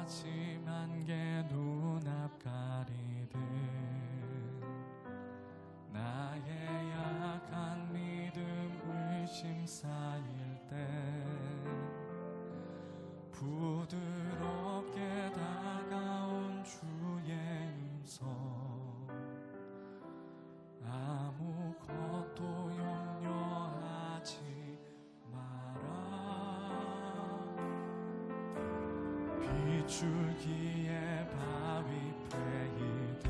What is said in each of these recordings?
하지만 게 눈앞 가리듯 나의 약한 믿음 의심 쌓일 때 부드럽게 다가온 주의 음성 아무것도 염려하지 마라 빗줄기에 바위 패이듯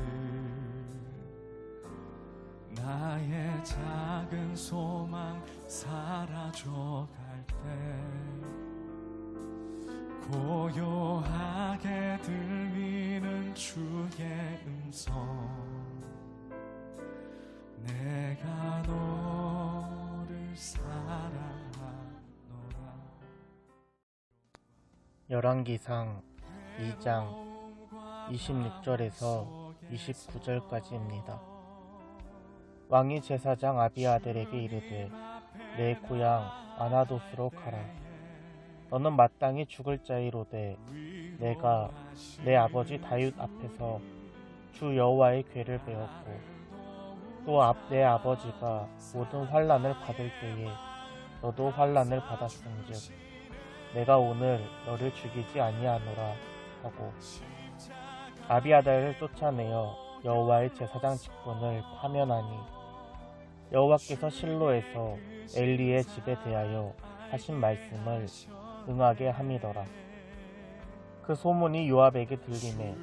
나의 작은 소망 사라져갈 때 고요하게 들리는 주의 음성 내가 너를 사랑하노라. 열왕기상 2장 26절에서 29절까지입니다. 왕이 제사장 아비아들에게 이르되 내 고향 아나돗으로 가라. 너는 마땅히 죽을 자이로되 내가 내 아버지 다윗 앞에서 주 여호와의 궤를 베었고 또 내 아버지가 모든 환난을 받을 때에 너도 환난을 받았은즉 내가 오늘 너를 죽이지 아니하노라 하고 아비아달을 쫓아내어 여호와의 제사장 직분을 파면하니 여호와께서 실로에서 엘리의 집에 대하여 하신 말씀을 응하게 함이더라. 그 소문이 요압에게 들리매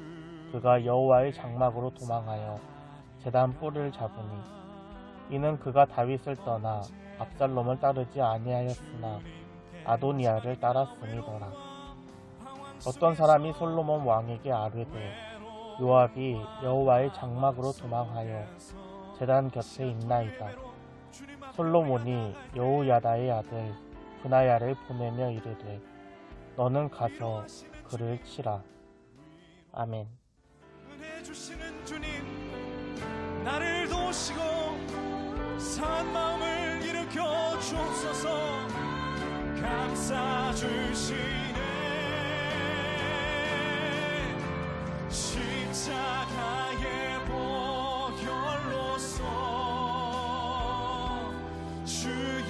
그가 여호와의 장막으로 도망하여 제단 뿔을 잡으니 이는 그가 다윗을 떠나 압살롬을 따르지 아니하였으나 아도니아를 따랐음이더라. 어떤 사람이 솔로몬 왕에게 아뢰되 요압이 여호와의 장막으로 도망하여 제단 곁에 있나이다. 솔로몬이 여호야다의 아들 브나야를 보내며 이르되 너는 가서 그를 치라. 아멘. 은혜 주시는 주님 나를 도우시고 상한 마음을 일으켜 주옵소서. 감싸 주시네 십자가의 보혈로서 주의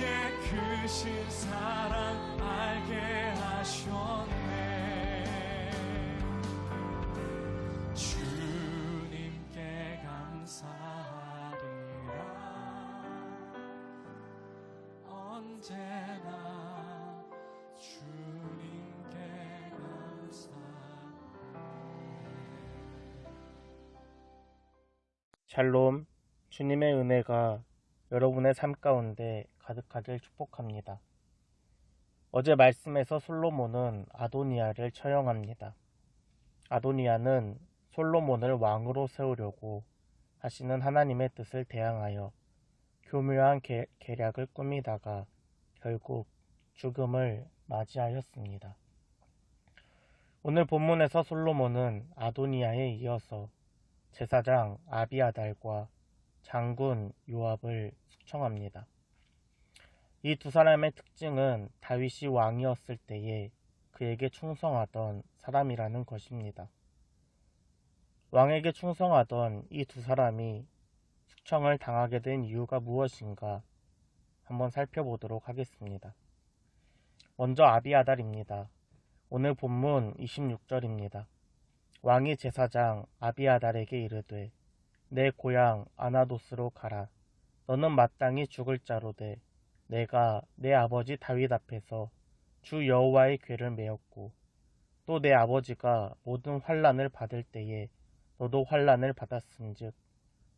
크신 사랑 알게 하셨네. 주님께 감사하리라. 언제나 주님께 감사하리라. 샬롬, 주님의 은혜가 여러분의 삶 가운데 가득하길 축복합니다. 어제 말씀에서 솔로몬은 아도니아를 처형합니다. 아도니아는 솔로몬을 왕으로 세우려고 하시는 하나님의 뜻을 대항하여 교묘한 계략을 꾸미다가 결국 죽음을 맞이하였습니다. 오늘 본문에서 솔로몬은 아도니아에 이어서 제사장 아비아달과 장군 요압을 숙청합니다. 이 두 사람의 특징은 다윗이 왕이었을 때에 그에게 충성하던 사람이라는 것입니다. 왕에게 충성하던 이 두 사람이 숙청을 당하게 된 이유가 무엇인가 한번 살펴보도록 하겠습니다. 먼저 아비아달입니다. 오늘 본문 26절입니다. 왕이 제사장 아비아달에게 이르되 내 고향 아나돗으로 가라. 너는 마땅히 죽을 자로되 내가 내 아버지 다윗 앞에서 주 여호와의 궤를 메었고 또 내 아버지가 모든 환난을 받을 때에 너도 환난을 받았은즉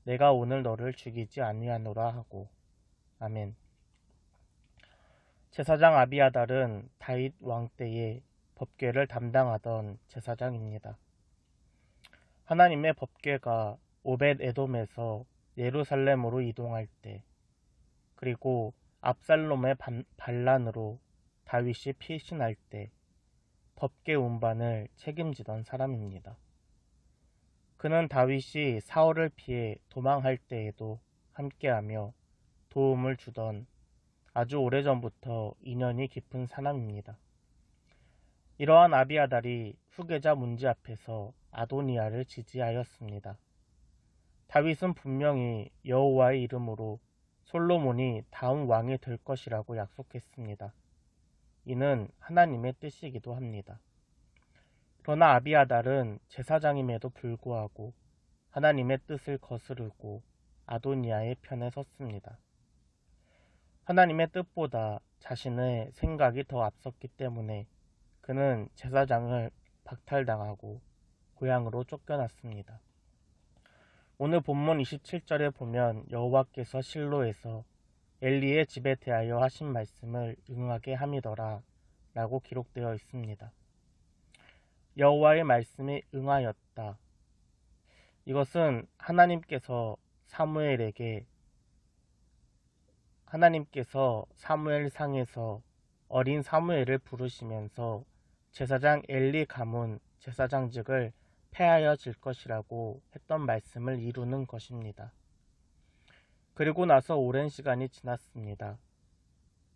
내가 오늘 너를 죽이지 아니하노라 하고. 아멘. 제사장 아비아달은 다윗 왕 때에 법궤를 담당하던 제사장입니다. 하나님의 법궤가 오벳 에돔에서 예루살렘으로 이동할 때, 그리고 압살롬의 반란으로 다윗이 피신할 때 법궤 운반을 책임지던 사람입니다. 그는 다윗이 사울을 피해 도망할 때에도 함께하며 도움을 주던 아주 오래전부터 인연이 깊은 사람입니다. 이러한 아비아달이 후계자 문제 앞에서 아도니아를 지지하였습니다. 다윗은 분명히 여호와의 이름으로 솔로몬이 다음 왕이 될 것이라고 약속했습니다. 이는 하나님의 뜻이기도 합니다. 그러나 아비아달은 제사장임에도 불구하고 하나님의 뜻을 거스르고 아도니아의 편에 섰습니다. 하나님의 뜻보다 자신의 생각이 더 앞섰기 때문에 그는 제사장을 박탈당하고 고향으로 쫓겨났습니다. 오늘 본문 27절에 보면 여호와께서 실로에서 엘리의 집에 대하여 하신 말씀을 응하게 함이더라 라고 기록되어 있습니다. 여호와의 말씀에 응하였다. 이것은 하나님께서 사무엘상에서 어린 사무엘을 부르시면서 제사장 엘리 가문 제사장직을 폐하여질 것이라고 했던 말씀을 이루는 것입니다. 그리고 나서 오랜 시간이 지났습니다.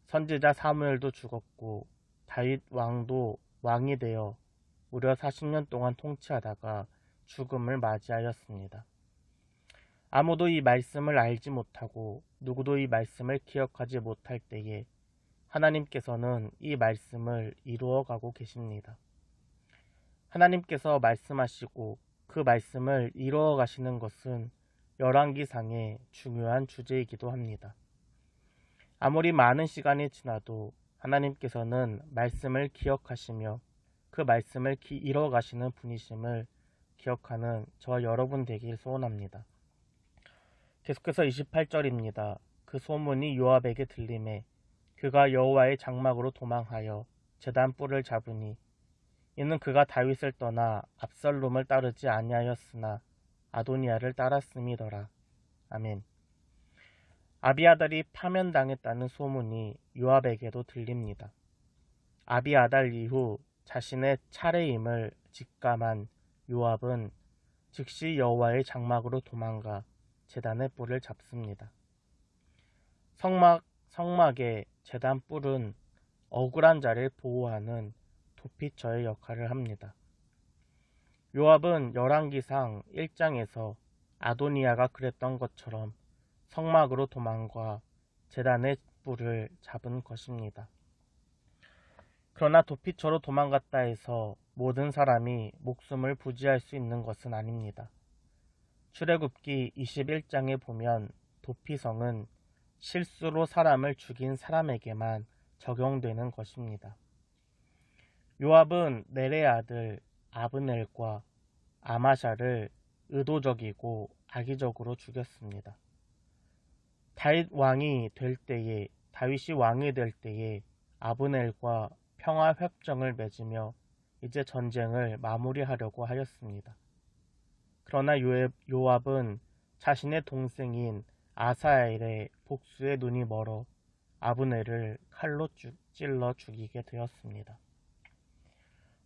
선지자 사무엘도 죽었고 다윗 왕도 왕이 되어 무려 40년 동안 통치하다가 죽음을 맞이하였습니다. 아무도 이 말씀을 알지 못하고 누구도 이 말씀을 기억하지 못할 때에 하나님께서는 이 말씀을 이루어가고 계십니다. 하나님께서 말씀하시고 그 말씀을 이루어 가시는 것은 열왕기상의 중요한 주제이기도 합니다. 아무리 많은 시간이 지나도 하나님께서는 말씀을 기억하시며 그 말씀을 이루어 가시는 분이심을 기억하는 저와 여러분 되길 소원합니다. 계속해서 28절입니다. 그 소문이 요압에게 들리매 그가 여호와의 장막으로 도망하여 제단 뿔을 잡으니 이는 그가 다윗을 떠나 압살롬을 따르지 아니하였으나 아도니아를 따랐음이더라. 아멘. 아비아달이 파면당했다는 소문이 요압에게도 들립니다. 아비아달 이후 자신의 차례임을 직감한 요압은 즉시 여호와의 장막으로 도망가 제단의 뿔을 잡습니다. 성막의 제단 뿔은 억울한 자를 보호하는 도피처의 역할을 합니다. 요압은 열왕기상 1장에서 아도니아가 그랬던 것처럼 성막으로 도망가 제단의 뿔을 잡은 것입니다. 그러나 도피처로 도망갔다 해서 모든 사람이 목숨을 부지할 수 있는 것은 아닙니다. 출애굽기 21장에 보면 도피성은 실수로 사람을 죽인 사람에게만 적용되는 것입니다. 요압은 넬의 아들 아브넬과 아마샤를 의도적이고 악의적으로 죽였습니다. 다윗이 왕이 될 때에 아브넬과 평화협정을 맺으며 이제 전쟁을 마무리하려고 하였습니다. 그러나 요압은 자신의 동생인 아사엘의 복수에 눈이 멀어 아브넬을 칼로 찔러 죽이게 되었습니다.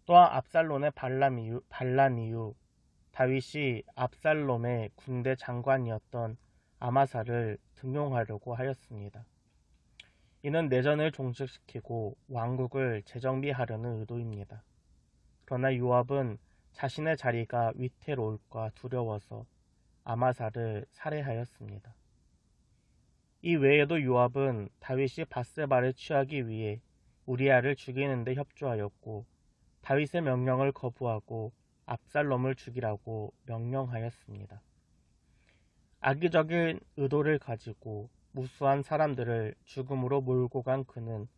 또한 압살롬의 반란 이후 다윗이 압살롬의 군대 장관이었던 아마사를 등용하려고 하였습니다. 이는 내전을 종식시키고 왕국을 재정비하려는 의도입니다. 그러나 요압은 자신의 자리가 위태로울까 두려워서 아마사를 살해하였습니다. 이 외에도 요압은 다윗이 밧세바를 취하기 위해 우리아를 죽이는 데 협조하였고 다윗의 명령을 거부하고 압살롬을 죽이라고 명령하였습니다. 악의적인 의도를 가지고 무수한 사람들을 죽음으로 몰고 간 그는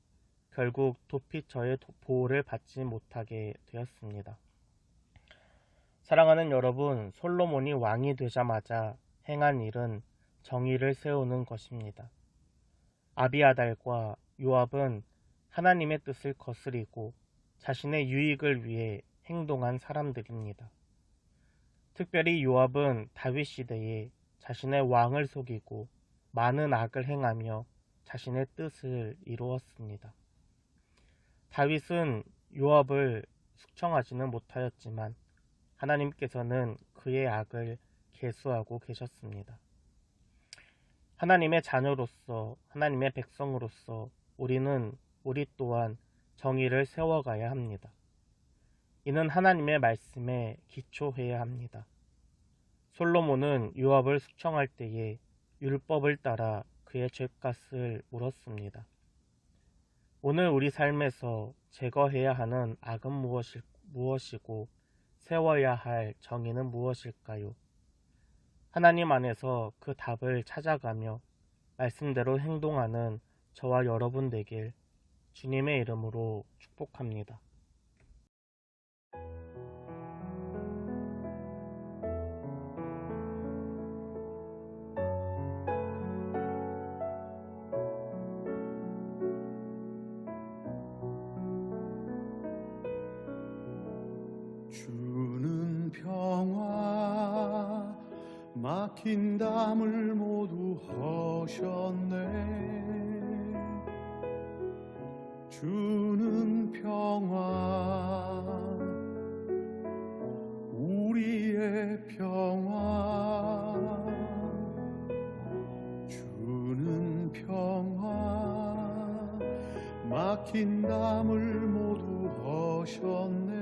결국 도피처의 보호를 받지 못하게 되었습니다. 사랑하는 여러분, 솔로몬이 왕이 되자마자 행한 일은 정의를 세우는 것입니다. 아비아달과 요압은 하나님의 뜻을 거스리고 자신의 유익을 위해 행동한 사람들입니다. 특별히 요압은 다윗 시대에 자신의 왕을 속이고 많은 악을 행하며 자신의 뜻을 이루었습니다. 다윗은 요압을 숙청하지는 못하였지만 하나님께서는 그의 악을 계수하고 계셨습니다. 하나님의 자녀로서 하나님의 백성으로서 우리 또한 정의를 세워가야 합니다. 이는 하나님의 말씀에 기초해야 합니다. 솔로몬은 유업을 숙청할 때에 율법을 따라 그의 죗값을 물었습니다. 오늘 우리 삶에서 제거해야 하는 악은 무엇이고 세워야 할 정의는 무엇일까요? 하나님 안에서 그 답을 찾아가며 말씀대로 행동하는 저와 여러분 되길 주님의 이름으로 축복합니다. 주는 평화 막힌 담을 모두 허셨네. 주는 평화 우리의 평화 주는 평화 막힌 담을 모두 허셨네.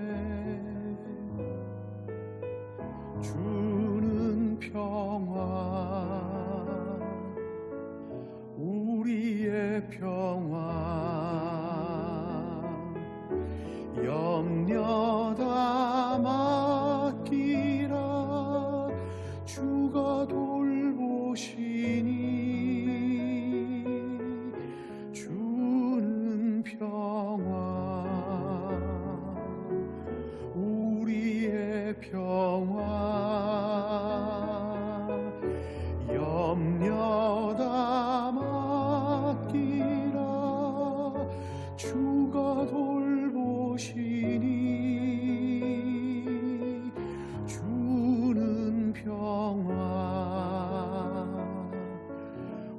주는 평화 우리의 평화 염려다 맡기라 주가 돌보시니 주는 평화 우리의 평화 염려다 맡기라 주가 돌보시니 주는 평화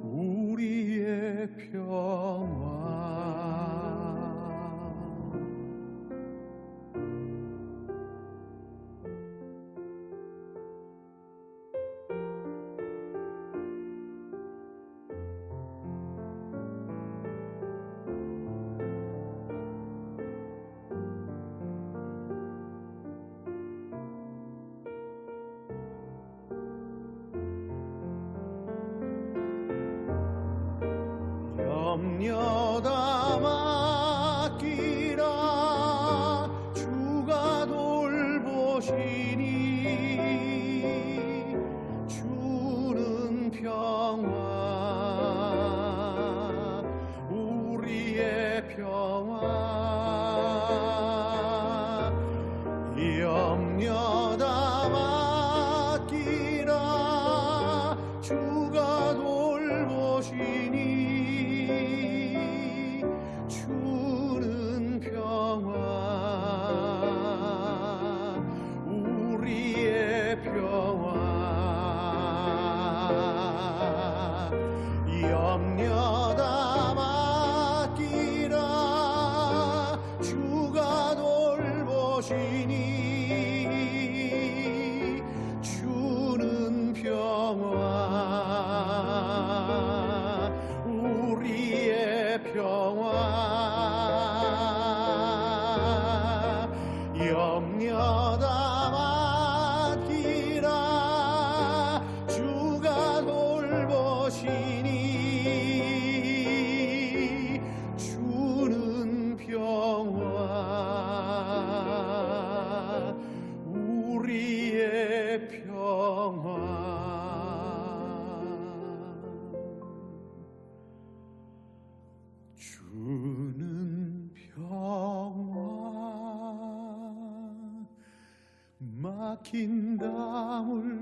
우리의 평화 염려다 맡기라 주가 돌보시니 주는 평화 우리의 평화 염려다 맡기라 주가 돌보시니 주는 평화 우리의 평화 염려다 맡기라 주가 돌보시니 주는 평화 우리의 평화 염려다 맡기라 주가 돌보시니 주는 평화 우리의 평화 주는 평화 막힌 담을